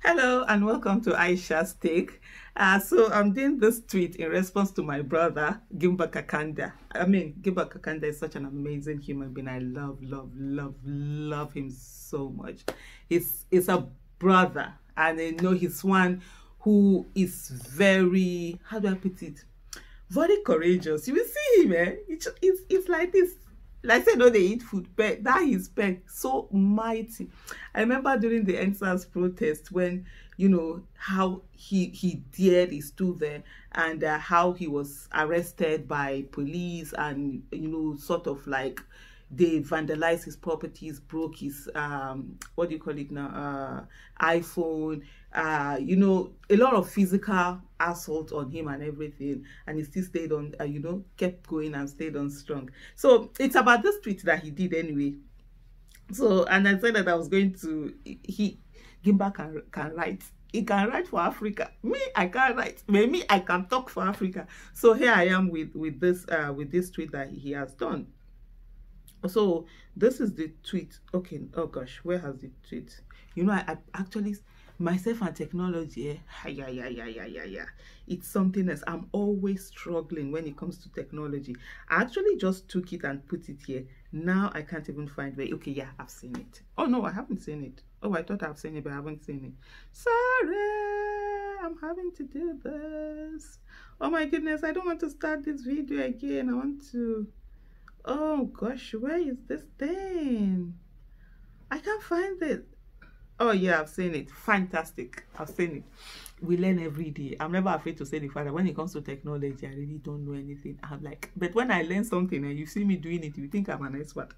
Hello and welcome to Aisha's Take. So I'm doing this tweet in response to my brother, Gimba Kakanda. Gimba Kakanda is such an amazing human being. I love him so much. He's a brother, and I know he's one who is very, how do I put it? Very courageous. You will see him, it's like this. Like I said, no, they eat food, but that is pen so mighty. I remember during the NSAS protest when, how he dared, he stood there, and how he was arrested by police, and, sort of like they vandalized his properties, broke his, what do you call it now, iPhone, a lot of physical assault on him and everything, and he still stayed on, kept going and stayed on strong. So it's about this tweet that he did anyway. So, and I said that I was going to, Gimba can write. He can write for Africa. Me, I can't write. Maybe I can talk for Africa. So here I am with this tweet that he has done. So this is the tweet. Okay, oh gosh, where has the tweet? I actually, myself and technology, it's something else. I'm always struggling when it comes to technology. I actually just took it and put it here. Now I can't even find where. Okay, yeah, I've seen it. Oh no, I haven't seen it. Oh, I thought I've seen it, but I haven't seen it. Sorry, I'm having to do this. Oh my goodness, I don't want to start this video again. I want to, oh gosh, where is this thing? I can't find it. Oh yeah, I've seen it. Fantastic. I've seen it. We learn every day. I'm never afraid to say the fact that when it comes to technology, I really don't know anything. I'm like, but when I learn something and you see me doing it, you think I'm an expert.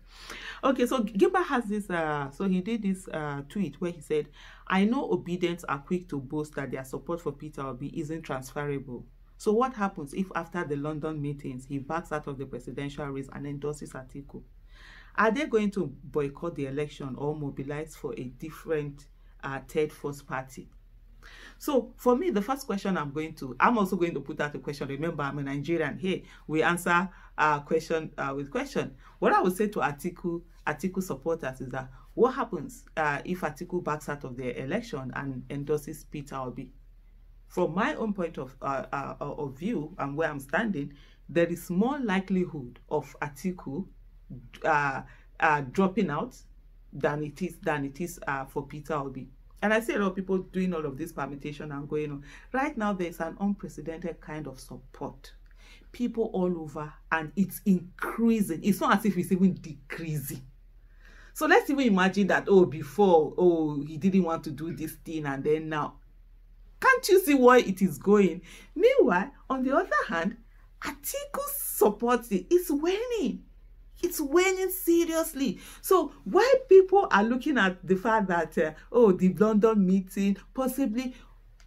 Okay, so Gimba has this, so he did this tweet where he said, I know obedience are quick to boast that their support for Peter Obi isn't transferable. So what happens if after the London meetings, he backs out of the presidential race and endorses Atiku? Are they going to boycott the election or mobilize for a different third force party? So for me, the first question I'm also going to put out a question. Remember, I'm a Nigerian. Hey, we answer question with question. What I would say to Atiku supporters is that what happens if Atiku backs out of the election and endorses Peter Obi? From my own point of view and where I'm standing, there is more likelihood of Atiku dropping out than it is for Peter Obi. And I see a lot of people doing all of this permutation and going on. Right now, there's an unprecedented kind of support. People all over, and it's increasing. It's not as if it's even decreasing. So let's even imagine that, before, he didn't want to do this thing, and then now, can't you see where it is going? Meanwhile, on the other hand, Atiku's support is waning. It's waning seriously. So why people are looking at the fact that, the London meeting, possibly,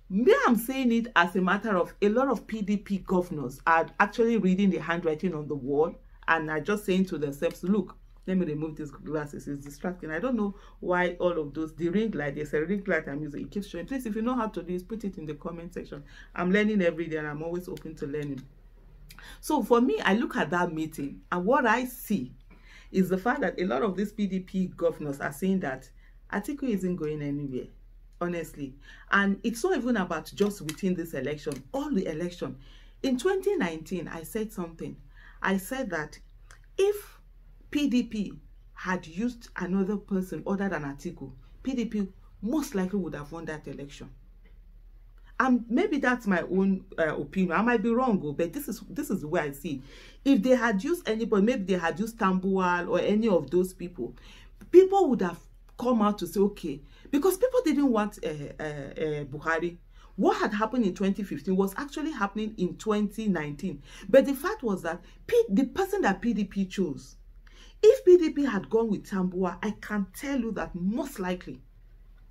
me, I'm saying it as a matter of a lot of PDP governors are actually reading the handwriting on the wall and are just saying to themselves, look, let me remove these glasses, it's distracting. I don't know why all of those, the ring light, there's a ring light I'm using, it keeps showing. Please, if you know how to do this, put it in the comment section. I'm learning every day and I'm always open to learning. So for me, I look at that meeting and what I see is the fact that a lot of these PDP governors are saying that Atiku isn't going anywhere, honestly. And it's not even about just within this election, all the election. In 2019, I said something. I said that if PDP had used another person other than Atiku, PDP most likely would have won that election. And maybe that's my own opinion. I might be wrong, but this is the way I see it. If they had used anybody, maybe they had used Tambuwal or any of those people, people would have come out to say, okay, because people didn't want Buhari. What had happened in 2015 was actually happening in 2019. But the fact was that the person that PDP chose, if PDP had gone with Tambuwal, I can tell you that most likely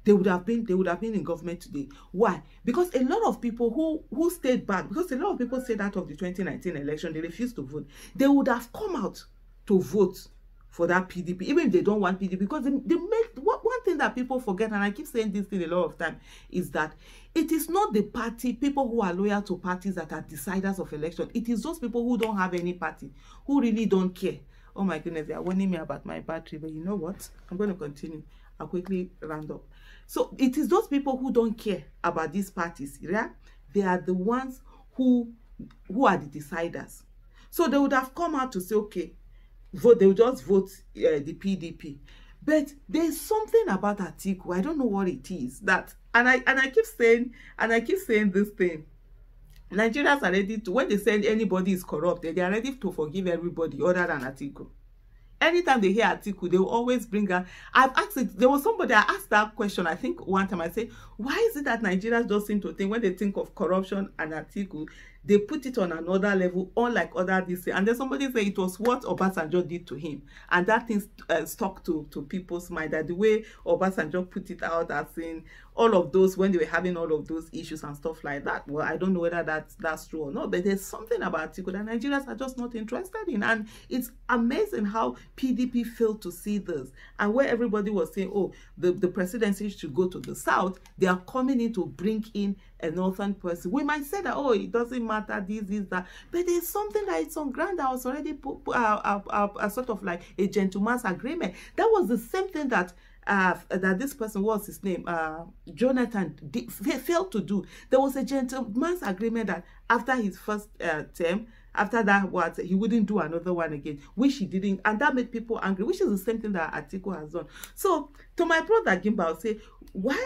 they would have been in government today. Why? Because a lot of people who stayed back, because a lot of people stayed out of the 2019 election, they refused to vote. They would have come out to vote for that PDP, even if they don't want PDP, because they make one thing that people forget, and I keep saying this thing a lot of time, is that it is not the party, people who are loyal to parties that are deciders of election. It is those people who don't have any party, who really don't care. Oh my goodness, they are warning me about my battery, but you know what? I'm going to continue. I'll quickly round up. So it is those people who don't care about these parties, yeah? They are the ones who are the deciders. So they would have come out to say, okay, vote, they will just vote the PDP. But there's something about Atiku, I don't know what it is, that, and I keep saying this thing. Nigerians are ready to, when they say anybody is corrupt, they are ready to forgive everybody other than Atiku. Anytime they hear Atiku, they will always bring her. I've asked it, there was somebody, I asked that question, I think one time, I said, why is it that Nigerians don't seem to think, when they think of corruption and Atiku, they put it on another level, unlike other this thing. And then somebody said it was what Obasanjo did to him. And that thing stuck to people's mind, that the way Obasanjo put it out, as in all of those, when they were having all of those issues and stuff like that. Well, I don't know whether that's true or not, but there's something about Atiku that Nigerians are just not interested in. And it's amazing how PDP failed to see this. And where everybody was saying, oh, the presidency should go to the south, they are coming in to bring in a northern person. We might say that, oh, it doesn't matter, this, that, but there's something that it's on ground that was already a sort of like a gentleman's agreement. That was the same thing that that this person, what's his name, Jonathan, failed to do. There was a gentleman's agreement that after his first term, after that, what, he wouldn't do another one again, which he didn't, and that made people angry, which is the same thing that Atiku has done. So to my brother Gimba, I'll say, why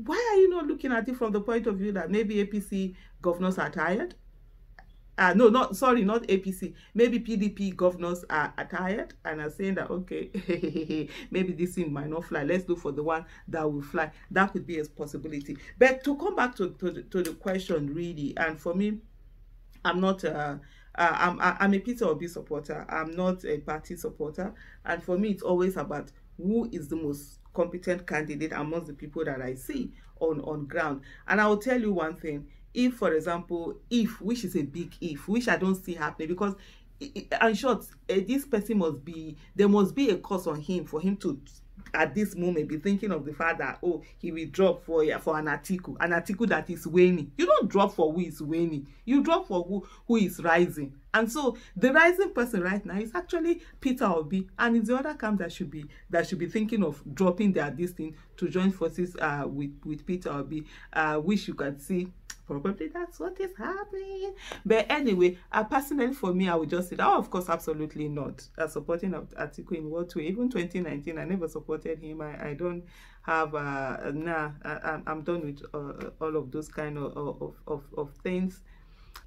are you not looking at it from the point of view that maybe APC governors are tired? No, not APC. Maybe PDP governors are tired and are saying that, okay, maybe this thing might not fly. Let's look for the one that will fly. That could be a possibility. But to come back to the question, really, and for me, I'm not I'm a Peter Obi supporter. I'm not a party supporter. And for me, it's always about who is the most competent candidate amongst the people that I see on ground. And I will tell you one thing. If, for example, which is a big if, which I don't see happening, because in short, this person there must be a cause on him for him to, at this moment, be thinking of the fact that, oh, he will drop for an Atiku that is waning. You don't drop for who is waning. You drop for who is rising. And so the rising person right now is actually Peter Obi, and it's the other camp that should be thinking of dropping this thing to join forces with Peter Obi, which you can see. Probably that's what is happening. But anyway, personally for me, I would just say, oh, of course, absolutely not. Supporting Atiku in what way? Even 2019, I never supported him. I don't have, I'm done with all of those kind of things.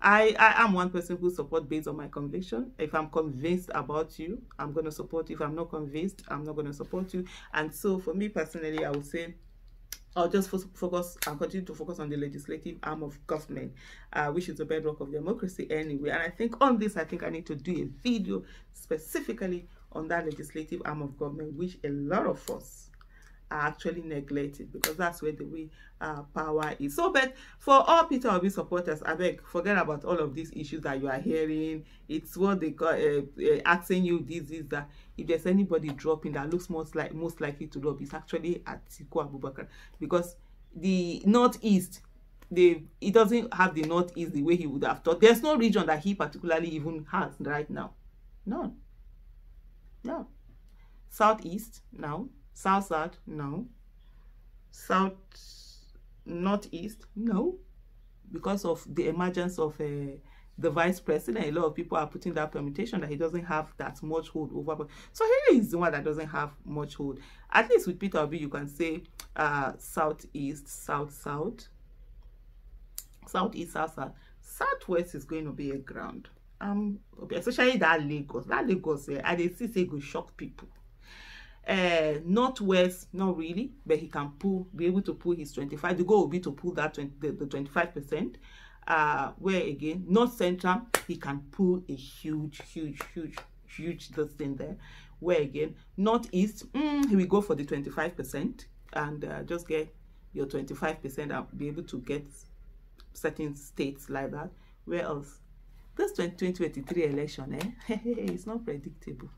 I am one person who supports based on my conviction. If I'm convinced about you, I'm going to support you. If I'm not convinced, I'm not going to support you. And so for me personally, I would say, I'll just focus and continue to focus on the legislative arm of government, which is the bedrock of democracy anyway. And I think on this, I need to do a video specifically on that legislative arm of government, which a lot of us are actually neglected, because that's where the way power is. So, but for all Peter Obi supporters, I beg, forget about all of these issues that you are hearing. It's what they call asking you this, that. If there's anybody dropping that looks most likely to drop, it's actually Atiku Abubakar, because the Northeast, it doesn't have the Northeast the way he would have thought. There's no region that he particularly even has right now. None. No. Southeast, no. South, no. South, Northeast, no. Because of the emergence of the vice president, a lot of people are putting that permutation that he doesn't have that much hold over. So he is the one that doesn't have much hold. At least with Peter Obi, you can say southeast, south, southeast, south. Southwest is going to be a ground. Especially that Lagos. That Lagos, I dey see say go shock people. Northwest, not really, but he can be able to pull his 25. The goal will be to pull that the 25%. Where again, North Central, he can pull a huge this thing there. Where again, Northeast, he will go for the 25% and just get your 25% and be able to get certain states like that. Where else? This 2023 election, it's not predictable.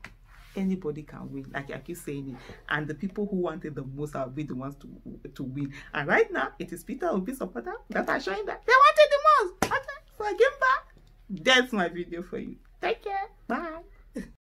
Anybody can win, like I keep saying it, and the people who wanted the most will be the ones to win. And right now, it is Peter Obi supporter that are showing that they wanted the most. Okay, so I give back. That's my video for you. Take care. Bye.